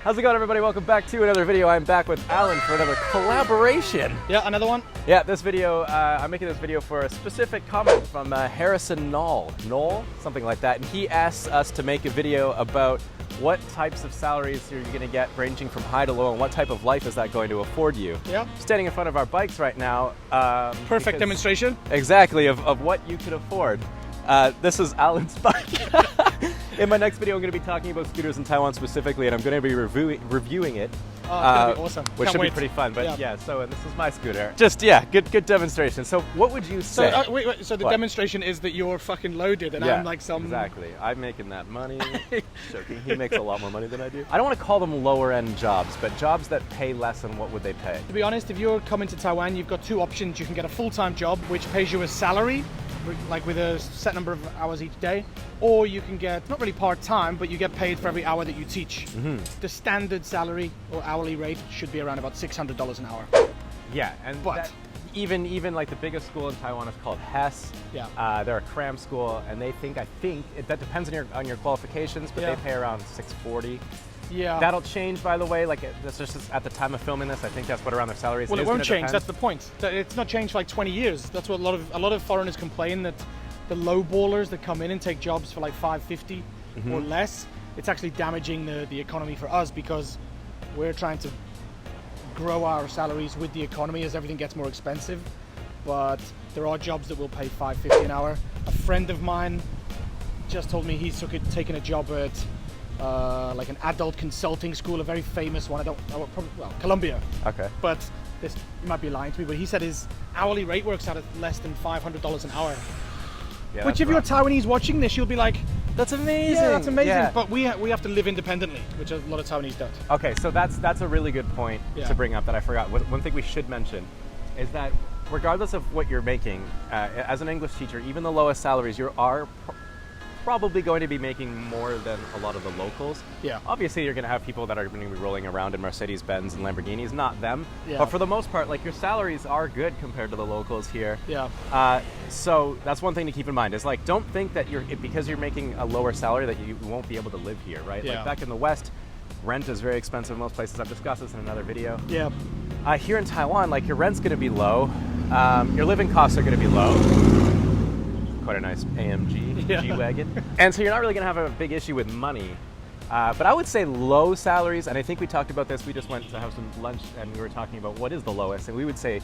How's it going, everybody? Welcome back to another video. I'm back with Allan for another collaboration. Yeah, another one? Yeah, this video, I'm making this video for a specific comment from Harrison Knoll, something like that. And he asks us to make a video about what types of salaries you're going to get ranging from high to low, and what type of life is that going to afford you. Yeah. Standing in front of our bikes right now. Perfect demonstration. Exactly, of what you could afford. This is Allan's bike. In my next video, I'm going to be talking about scooters in Taiwan specifically, and I'm going to be reviewing it. Oh, it's going to be awesome. Which should be pretty fun. But yeah, so and this is my scooter. Just, yeah, good demonstration. So what would you say? So, wait, so the demonstration is that you're fucking loaded and I'm like some... Exactly. I'm making that money. Joking. He makes a lot more money than I do. I don't want to call them lower end jobs, but jobs that pay less than what would they pay? To be honest, if you're coming to Taiwan, you've got two options. You can get a full-time job, which pays you a salary, like with a set number of hours each day, or you can get, not really part-time, but you get paid for every hour that you teach. Mm-hmm. The standard salary or hourly rate should be around about $600 an hour. Yeah, and but even like the biggest school in Taiwan is called Hess. Yeah. They're a cram school, and I think that depends on your qualifications, but they pay around $640. Yeah. That'll change, by the way. Like, that's just at the time of filming this. I think that's what around their salaries. Well, it won't change. That's the point. It's not changed for like 20 years. That's what a lot of foreigners complain, that the low ballers that come in and take jobs for like $550 or less, it's actually damaging the economy for us, because we're trying to grow our salaries with the economy as everything gets more expensive. But there are jobs that will pay $550 an hour. A friend of mine just told me he's taken a job at like an adult consulting school, a very famous one. Columbia. Okay. But this, you might be lying to me, but he said his hourly rate works out at less than $500 an hour. Yeah, which, if you're Taiwanese watching this, you'll be like, "That's amazing." Yeah, that's amazing. Yeah. But we have to live independently, which a lot of Taiwanese don't. Okay, so that's a really good point to bring up that I forgot. One thing we should mention is that regardless of what you're making, as an English teacher, even the lowest salaries, you are probably going to be making more than a lot of the locals. Yeah. Obviously, you're going to have people that are going to be rolling around in Mercedes-Benz and Lamborghinis, not them. Yeah. But for the most part, like, your salaries are good compared to the locals here. Yeah. So that's one thing to keep in mind, is like, don't think that because you're making a lower salary that you won't be able to live here, right? Yeah. Like, back in the West, rent is very expensive in most places. I've discussed this in another video. Yeah. Here in Taiwan, like, your rent's going to be low. Your living costs are going to be low. Quite a nice AMG G-Wagon. And so you're not really going to have a big issue with money. But I would say low salaries, and I think we talked about this, we just went to have some lunch and we were talking about what is the lowest, and we would say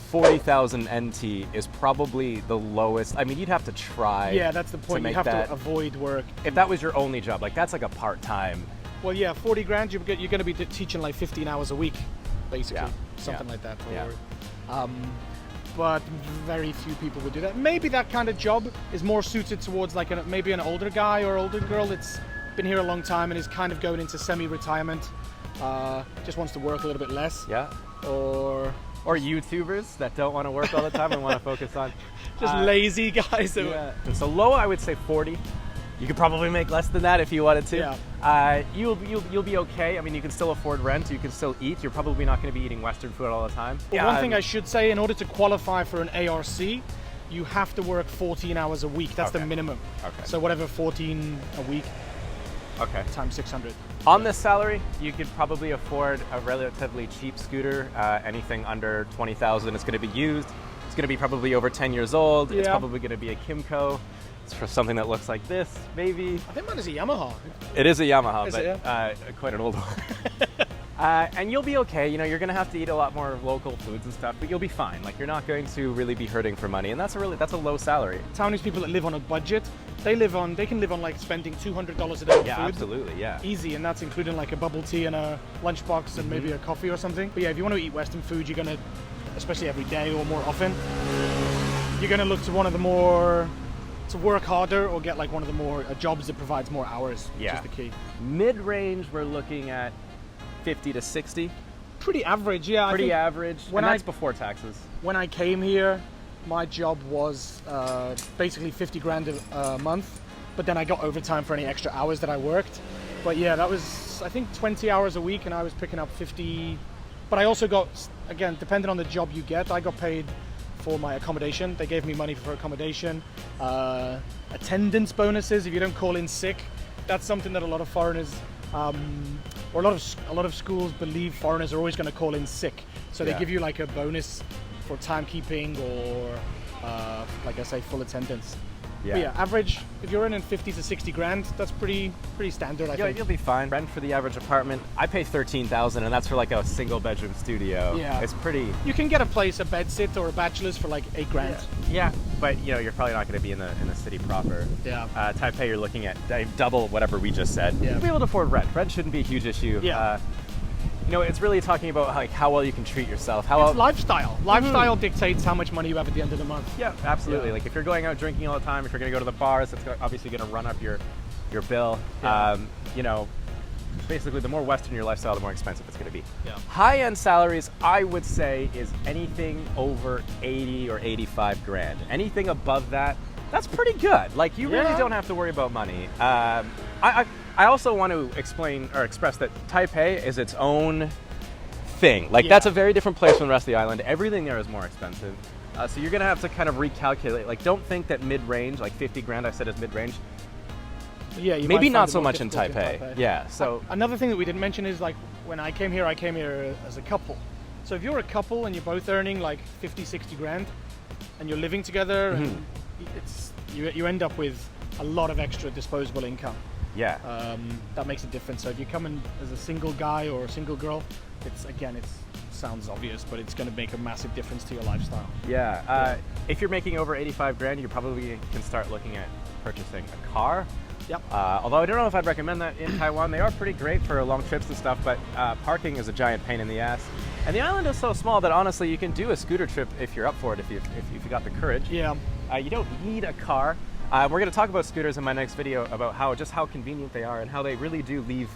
40,000 NT is probably the lowest. I mean, you'd have to try. Yeah, that's the point. You have to avoid work. If that was your only job, like, that's like a part-time. Well, yeah, 40 grand, you're going to be teaching like 15 hours a week, basically. Something like that. But very few people would do that. Maybe that kind of job is more suited towards like maybe an older guy or older girl that's been here a long time and is kind of going into semi-retirement, just wants to work a little bit less. Yeah. Or YouTubers that don't want to work all the time and want to focus on just lazy guys. Yeah. And so low, I would say 40. You could probably make less than that if you wanted to. Yeah. You'll be okay. I mean, you can still afford rent. You can still eat. You're probably not going to be eating Western food all the time. Well, one thing I should say, in order to qualify for an ARC, you have to work 14 hours a week. That's the minimum. Okay. So whatever, 14 a week. Okay. Times 600. On this salary, you could probably afford a relatively cheap scooter. Anything under 20,000 is going to be used. It's going to be probably over 10 years old. Yeah. It's probably going to be a Kimco. It's for something that looks like this, maybe. I think mine is a Yamaha. It is a Yamaha, but quite an old one. And you'll be okay. You know, you're going to have to eat a lot more local foods and stuff, but you'll be fine. Like, you're not going to really be hurting for money, and that's a low salary. Taiwanese people that live on a budget, they can live on like spending $200 a day on food. Yeah, absolutely, yeah. Easy, and that's including like a bubble tea and a lunchbox and maybe a coffee or something. But yeah, if you want to eat Western food, you're going to, especially every day or more often, you're going to look to work harder or get like one of the more jobs that provides more hours, which is the key. Mid-range, we're looking at 50 to 60. Pretty average, yeah. Pretty average, and that's before taxes. When I came here, my job was basically 50 grand a month, but then I got overtime for any extra hours that I worked. But yeah, that was, I think, 20 hours a week, and I was picking up 50. But I also got, again, depending on the job you get, I got paid for my accommodation. They gave me money for accommodation, attendance bonuses if you don't call in sick. That's something that a lot of foreigners or a lot of schools believe foreigners are always going to call in sick, so they give you like a bonus for timekeeping or like I say, full attendance. Yeah. But yeah, average, if you're earning 50 to 60 grand, that's pretty standard, I think. You'll be fine. Rent for the average apartment, I pay $13,000, and that's for like a single bedroom studio. Yeah. It's pretty. You can get a place, a bed sit or a bachelor's for like 8 grand. Yeah, but you know, you're probably not going to be in the city proper. Yeah. Taipei, you're looking at double whatever we just said. Yeah. You'll be able to afford rent. Rent shouldn't be a huge issue. Yeah. You know, it's really talking about like how well you can treat yourself. It's lifestyle. Lifestyle dictates how much money you have at the end of the month. Yeah, absolutely. Yeah. Like if you're going out drinking all the time, if you're going to go to the bars, it's obviously going to run up your bill. Yeah. You know, basically the more Western your lifestyle, the more expensive it's going to be. Yeah. High-end salaries, I would say, is anything over 80 or 85 grand. Anything above that, that's pretty good. Like you really don't have to worry about money. I also want to explain or express that Taipei is its own thing. Like that's a very different place from the rest of the island. Everything there is more expensive. So you're gonna have to kind of recalculate. Like don't think that mid-range, like 50 grand I said is mid-range. Yeah, you Maybe might not find it so more much in difficult Taipei. Yeah, so. Another thing that we didn't mention is like when I came here as a couple. So if you're a couple and you're both earning like 50, 60 grand and you're living together, and you end up with a lot of extra disposable income. Yeah. That makes a difference. So if you come in as a single guy or a single girl, it sounds obvious, but it's going to make a massive difference to your lifestyle. Yeah. If you're making over 85 grand, you probably can start looking at purchasing a car. Yep. Although I don't know if I'd recommend that in Taiwan. They are pretty great for long trips and stuff, but parking is a giant pain in the ass. And the island is so small that honestly, you can do a scooter trip if you're up for it, if you got the courage. Yeah. You don't need a car. We're going to talk about scooters in my next video about how convenient they are and how they really do leave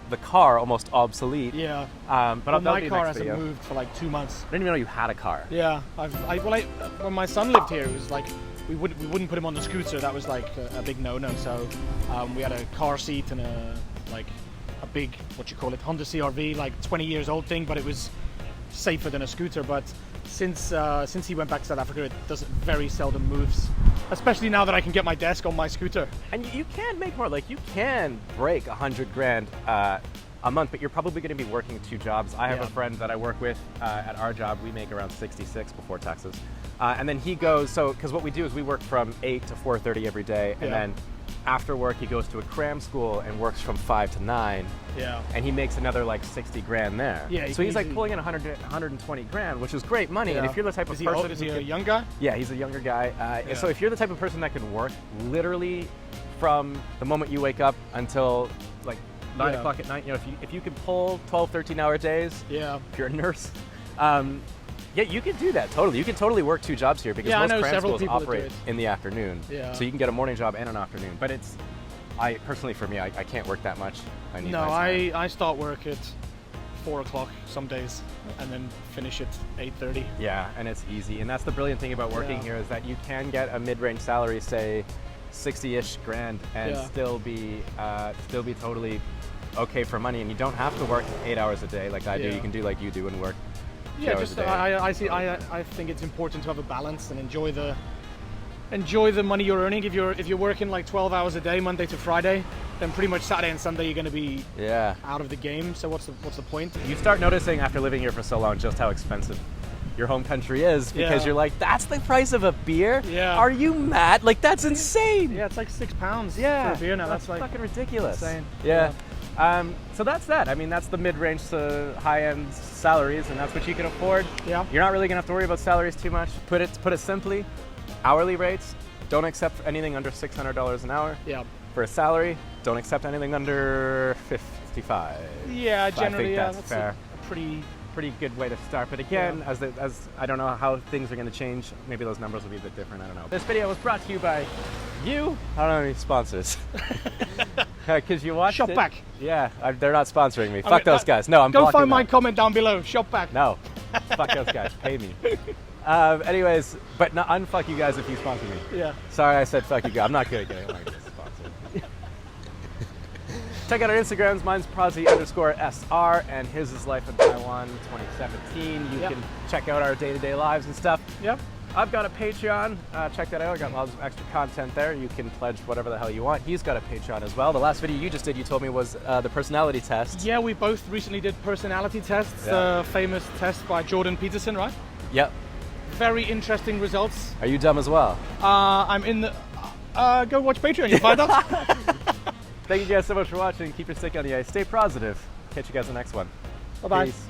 the car almost obsolete. Yeah. But my car hasn't moved for like 2 months. I didn't even know you had a car. Yeah. When my son lived here, it was like we wouldn't put him on the scooter. That was like a big no-no. So we had a car seat and a big, what you call it, Honda CR-V, like 20 years old thing, but it was safer than a scooter. But since he went back to South Africa, it very seldom moves. Especially now that I can get my desk on my scooter. And you can make more. Like you can break 100 grand a month, but you're probably going to be working 2 jobs. I have a friend that I work with at our job. We make around 66 before taxes. And then he goes, because what we do is we work from 8 to 4:30 every day. And then after work, he goes to a cram school and works from 5 to 9. Yeah. And he makes another like 60 grand there. Yeah. So he's like pulling in 120 grand, which is great money. Yeah. And if you're the type of person... Is he a young guy? Yeah, he's a younger guy. So if you're the type of person that can work literally from the moment you wake up until like 9 o'clock at night, you know, if you can pull 12, 13-hour days, if you're a nurse, yeah, you can do that totally. You can totally work 2 jobs here because most cram schools operate in the afternoon. Yeah. So you can get a morning job and an afternoon. But personally for me, I can't work that much. I start work at 4 o'clock some days and then finish at 8:30. Yeah, and it's easy. And that's the brilliant thing about working here is that you can get a mid-range salary, say 60-ish grand, and still be totally okay for money. And you don't have to work 8 hours a day like I do. You can do like you do and work. Yeah, just I think it's important to have a balance and enjoy the money you're earning. If you're working like 12 hours a day, Monday to Friday, then pretty much Saturday and Sunday you're going to be out of the game. So what's the point? You start noticing after living here for so long just how expensive your home country is because you're like, that's the price of a beer? Yeah. Are you mad? Like that's insane. Yeah, it's like £6 for a beer now. That's like fucking ridiculous. Insane. Yeah. So that's that. I mean, that's the mid-range to high-end salaries, and that's what you can afford. Yeah. You're not really gonna have to worry about salaries too much. Put it simply, hourly rates, don't accept anything under $600 an hour. Yeah. For a salary, don't accept anything under 55. Yeah, generally, I think that's fair. A pretty good way to start. But again, as I don't know how things are going to change, maybe those numbers will be a bit different. I don't know. This video was brought to you by you. I don't have any sponsors. Because you watched Shopback. Yeah, they're not sponsoring me. Fuck those guys. No, I'm go blocking find my them. comment down below. Shopback. No, fuck those guys. Pay me. Anyways, but no, unfuck you guys if you sponsor me. Yeah. Sorry, I said fuck you guys. I'm not good at getting sponsored. Check out our Instagrams. Mine's Prozzie_SR, and his is Life in Taiwan 2017. You can check out our day-to-day lives and stuff. Yep. I've got a Patreon. Check that out. I got lots of extra content there. You can pledge whatever the hell you want. He's got a Patreon as well. The last video you just did, you told me, was the personality test. Yeah, we both recently did personality tests. Famous test by Jordan Peterson, right? Yep. Very interesting results. Are you dumb as well? I'm in the... go watch Patreon, you'll find out. Thank you guys so much for watching. Keep your stick on the ice. Stay positive. Catch you guys in the next one. Bye-bye. Peace.